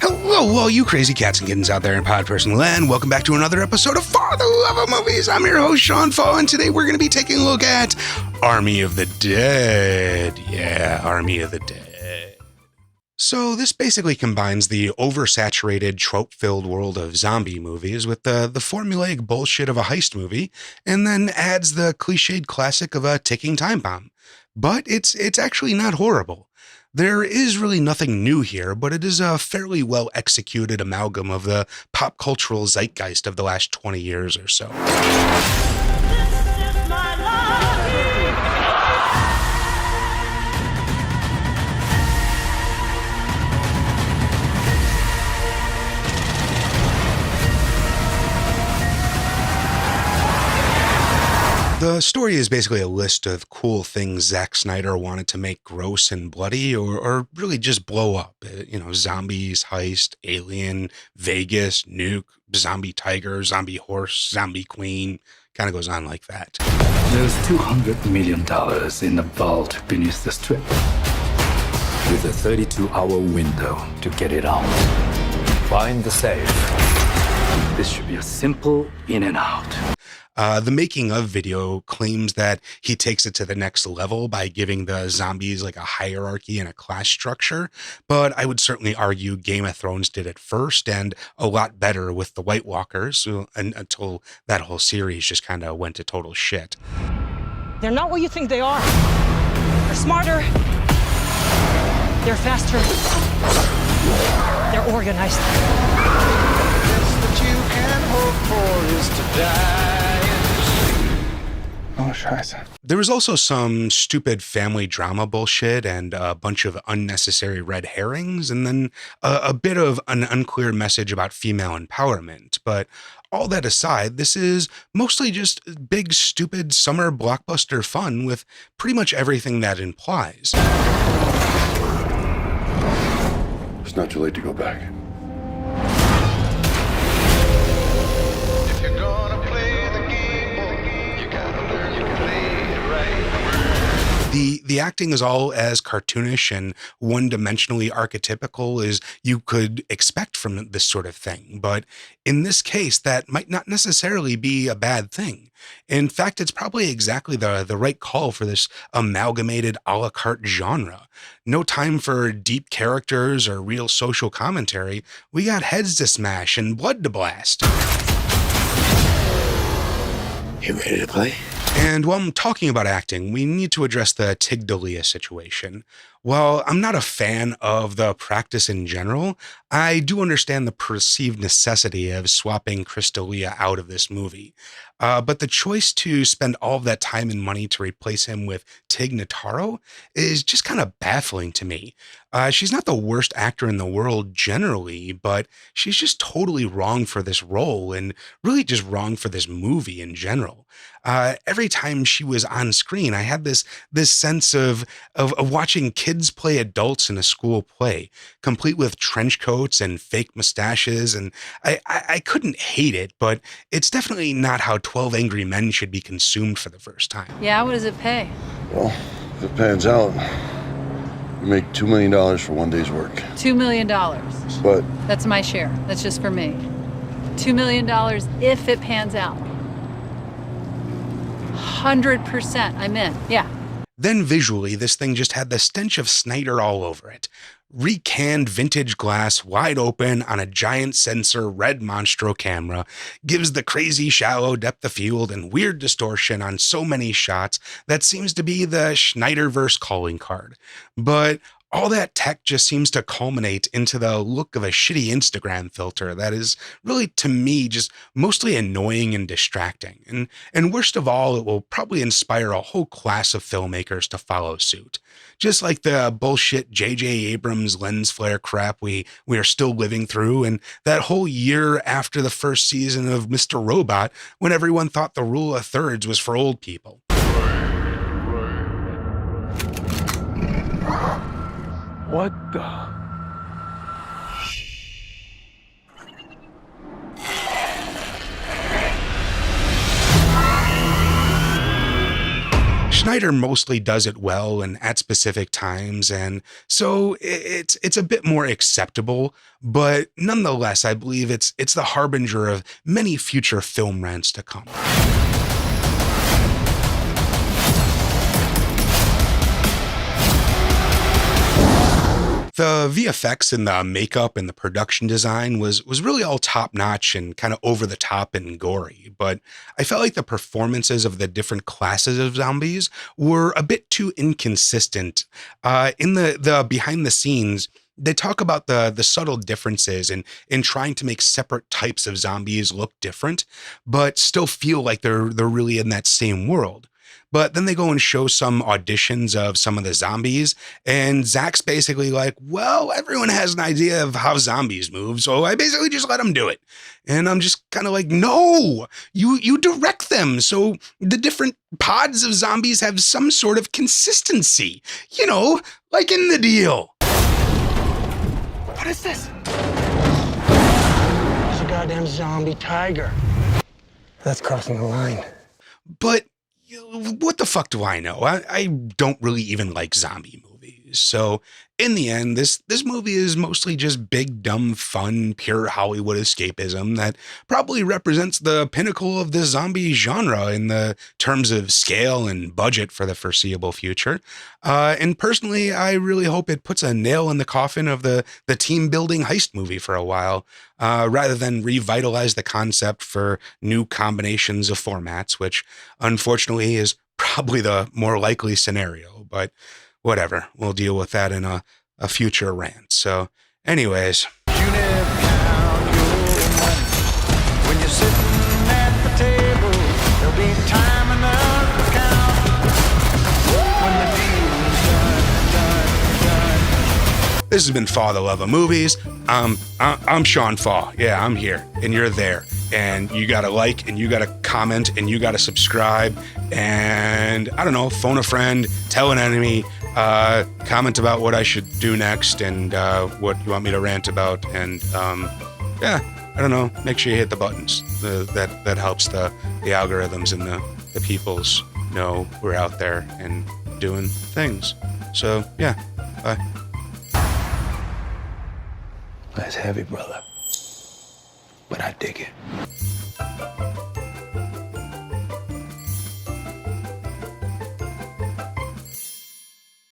Hello, all you crazy cats and kittens out there in pod person land. Welcome back to another episode of For the Love of Movies. I'm your host, Sean Fall, and today we're going to be taking a look at Army of the Dead. Yeah, Army of the Dead. So this basically combines the oversaturated, trope-filled world of zombie movies with the formulaic bullshit of a heist movie, and then adds the cliched classic of a ticking time bomb. But it's actually not horrible. There is really nothing new here, but it is a fairly well-executed amalgam of the pop cultural zeitgeist of the last 20 years or so. The story is basically a list of cool things Zack Snyder wanted to make gross and bloody or really just blow up. Zombies, heist, alien, Vegas, nuke, zombie tiger, zombie horse, zombie queen. Kind of goes on like that. There's $200 million in the vault beneath the strip, with a 32-hour window to get it out. Find the safe. This should be a simple in and out. The making of video claims that he takes it to the next level by giving the zombies like a hierarchy and a class structure, but I would certainly argue Game of Thrones did it first and a lot better with the White Walkers until that whole series just kind of went to total shit. They're not what you think they are. They're smarter. They're faster. They're organized. That you can hope for is to die. Oh, scheiße. There was also some stupid family drama bullshit and a bunch of unnecessary red herrings, and then a bit of an unclear message about female empowerment. But all that aside, this is mostly just big, stupid summer blockbuster fun with pretty much everything that implies. It's not too late to go back. The acting is all as cartoonish and one-dimensionally archetypical as you could expect from this sort of thing. But in this case, that might not necessarily be a bad thing. In fact, it's probably exactly the right call for this amalgamated a la carte genre. No time for deep characters or real social commentary. We got heads to smash and blood to blast. You ready to play? And while I'm talking about acting, we need to address the Tig D'Elia situation. While I'm not a fan of the practice in general, I do understand the perceived necessity of swapping Chris D'Elia out of this movie. But the choice to spend all of that time and money to replace him with Tig Notaro is just kind of baffling to me. She's not the worst actor in the world generally, but she's just totally wrong for this role and really just wrong for this movie in general. Every time she was on screen, I had this sense of watching kids play adults in a school play, complete with trench coats and fake mustaches, and I couldn't hate it, but it's definitely not how 12 Angry Men should be consumed for the first time. Yeah, what does it pay? Well, if it pans out, you make $2 million for one day's work. $2 million. But That's my share. That's just for me. $2 million if it pans out. 100% I'm in. Yeah. Then visually, this thing just had the stench of Snyder all over it. Recanned vintage glass wide open on a giant sensor red Monstro camera gives the crazy shallow depth of field and weird distortion on so many shots that seems to be the Snyderverse calling card. But all that tech just seems to culminate into the look of a shitty Instagram filter that is really, to me, just mostly annoying and distracting. And worst of all, it will probably inspire a whole class of filmmakers to follow suit. Just like the bullshit J.J. Abrams lens flare crap we are still living through, and that whole year after the first season of Mr. Robot when everyone thought the rule of thirds was for old people. What the? Snyder mostly does it well and at specific times, and so it's a bit more acceptable, but nonetheless, I believe it's the harbinger of many future film rants to come. The VFX and the makeup and the production design was really all top notch and kind of over the top and gory, but I felt like the performances of the different classes of zombies were a bit too inconsistent. In the behind the scenes, they talk about the subtle differences in trying to make separate types of zombies look different, but still feel like they're really in that same world. But then they go and show some auditions of some of the zombies, and Zack's basically like, well, everyone has an idea of how zombies move, so I basically just let them do it. And I'm just kind of like, no, you direct them so the different pods of zombies have some sort of consistency, like in the deal. What is this? It's a goddamn zombie tiger. That's crossing the line. But what the fuck do I know? I don't really even like zombie movies. So in the end, this movie is mostly just big, dumb, fun, pure Hollywood escapism that probably represents the pinnacle of the zombie genre in the terms of scale and budget for the foreseeable future. And personally, I really hope it puts a nail in the coffin of the team building heist movie for a while, rather than revitalize the concept for new combinations of formats, which unfortunately is probably the more likely scenario, but whatever, we'll deal with that in a future rant. So anyways. You never count your money. When you're sitting at the table, there'll be time enough to count. When the deal's done. This has been Fa, the Love of Movies. I'm Sean Fa. Yeah, I'm here, and you're there. And you gotta like, and you gotta comment, and you gotta subscribe, and I don't know, phone a friend, tell an enemy, comment about what I should do next, and what you want me to rant about, and yeah, I don't know. Make sure you hit the buttons. That helps the algorithms and the peoples know we're out there and doing things. So yeah, bye. That's heavy, brother. But I dig it.